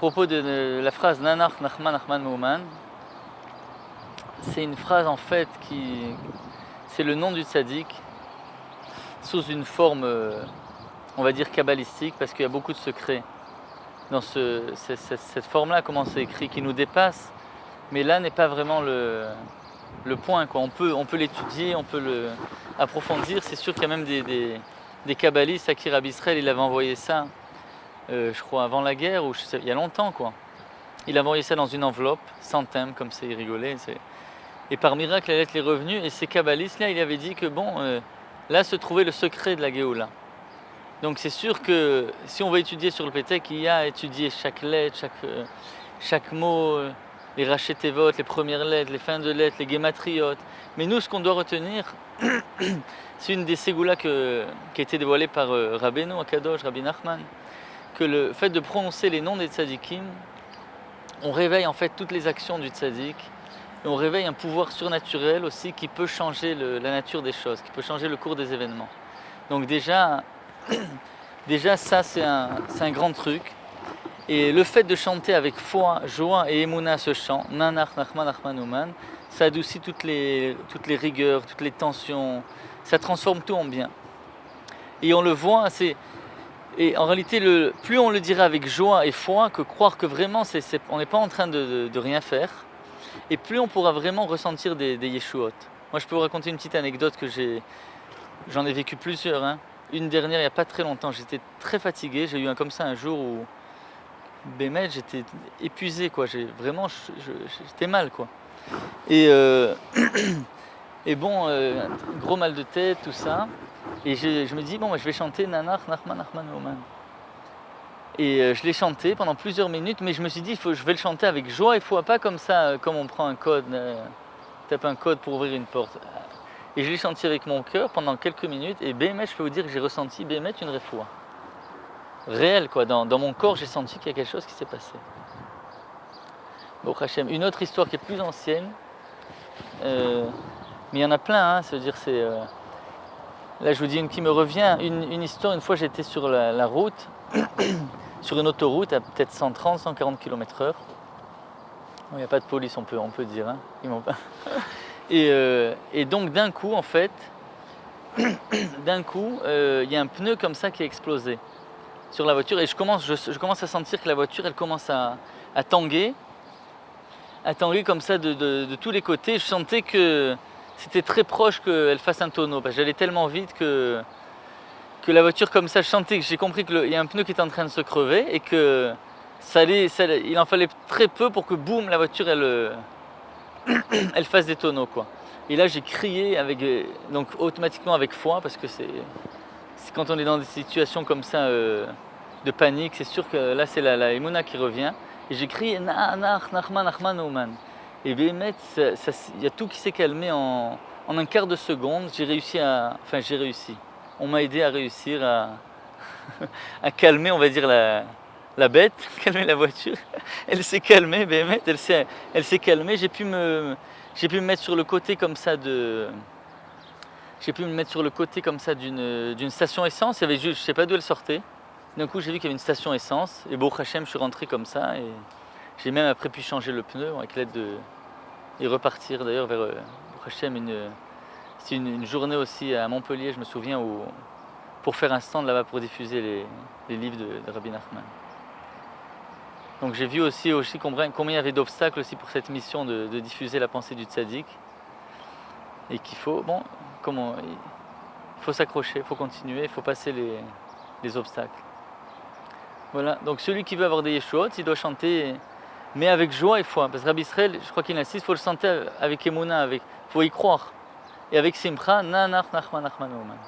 propos de la phrase Nanach Nachman Nachman Mouman, c'est une phrase en fait c'est le nom du tzaddik sous une forme, on va dire kabbalistique, parce qu'il y a beaucoup de secrets dans cette forme-là, comment c'est écrit, qui nous dépasse, mais là n'est pas vraiment le point, quoi. On peut l'étudier, on peut l'approfondir. C'est sûr qu'il y a même des kabbalistes à qui Rabbi Israël il avait envoyé ça, je crois avant la guerre, ou il y a longtemps, quoi. Il a envoyé ça dans une enveloppe, sans thème, comme ça, il rigolait. Et par miracle, la lettre est revenue, et ces kabbalistes-là, il avait dit que là se trouvait le secret de la Géoula. Donc c'est sûr que si on va étudier sur le Pétek, il y a à étudier chaque lettre, chaque mot, les rachetevot, les premières lettres, les fins de lettres, les gématriotes. Mais nous, ce qu'on doit retenir, c'est une des ségoulas qui a été dévoilée par Rabbeinu Akadosh, Rabbi Nachman, que le fait de prononcer les noms des tzadikim, on réveille en fait toutes les actions du tzadik, et on réveille un pouvoir surnaturel aussi qui peut changer la nature des choses, qui peut changer le cours des événements. Donc déjà ça c'est un grand truc. Et le fait de chanter avec foi, joie et émouna ce chant, Nanach Nachman Nachman Ouman, ça adoucit toutes les rigueurs, toutes les tensions, ça transforme tout en bien. Et on le voit, et en réalité, plus on le dira avec joie et foi, que croire que vraiment on n'est pas en train de rien faire, et plus on pourra vraiment ressentir des yeshuot. Moi je peux vous raconter une petite anecdote j'en ai vécu plusieurs. Hein. Une dernière il n'y a pas très longtemps, j'étais très fatigué, j'ai eu comme ça un jour où Bémet, j'étais épuisé, quoi. J'étais mal, quoi. Et gros mal de tête, tout ça. Et je me dis, je vais chanter Nanach Nachman Nachman Ouman. Et je l'ai chanté pendant plusieurs minutes, mais je me suis dit, je vais le chanter avec joie et foi, pas comme ça, comme on prend un code, tape un code pour ouvrir une porte. Et je l'ai chanté avec mon cœur pendant quelques minutes, et Bémet, je peux vous dire que j'ai ressenti Bémet une réfoua. Réel, quoi. Dans mon corps, j'ai senti qu'il y a quelque chose qui s'est passé. Bon, Hachem. Une autre histoire qui est plus ancienne, mais il y en a plein, hein, c'est-à-dire là je vous dis une qui me revient, une histoire, une fois j'étais sur la route, sur une autoroute à peut-être 130, 140 km/h. Il n'y a pas de police, on peut dire, hein. Ils m'ont pas. Et donc d'un coup, en fait, il y a un pneu comme ça qui a explosé sur la voiture, et je commence à sentir que la voiture elle commence à tanguer comme ça de tous les côtés. Je sentais que c'était très proche qu'elle fasse un tonneau, parce que j'allais tellement vite que la voiture comme ça, j'ai compris qu'il y a un pneu qui est en train de se crever, et que il en fallait très peu pour que boum, la voiture elle fasse des tonneaux, quoi. Et là j'ai crié donc automatiquement avec foi, parce que c'est quand on est dans des situations comme ça de panique, c'est sûr que là c'est la émouna qui revient. Et j'ai crié Nanach Nachman Nachman Ouman. Et Bémet, il y a tout qui s'est calmé en un quart de seconde. J'ai réussi. On m'a aidé à réussir à calmer, on va dire, la bête, calmer la voiture. Elle s'est calmée, Bémet, elle s'est calmée. J'ai pu me mettre sur le côté comme ça d'une station essence. Il y avait je ne sais pas d'où elle sortait. D'un coup, j'ai vu qu'il y avait une station essence. Et Baruch Hashem, je suis rentré comme ça. Et j'ai même après pu changer le pneu avec l'aide et repartir d'ailleurs vers Baruch Hashem. C'était une journée aussi à Montpellier, je me souviens, pour faire un stand là-bas pour diffuser les livres de Rabbi Nachman. Donc j'ai vu aussi combien il y avait d'obstacles aussi pour cette mission de diffuser la pensée du tzaddik. Et qu'il faut, il faut s'accrocher, il faut continuer, il faut passer les obstacles. Voilà, donc celui qui veut avoir des yeshuot, il doit chanter, mais avec joie et foi. Parce que Rabbi Israël, je crois qu'il insiste, il faut le chanter avec émouna, il faut y croire. Et avec simcha, Nanach Nachman Nachman Ouman.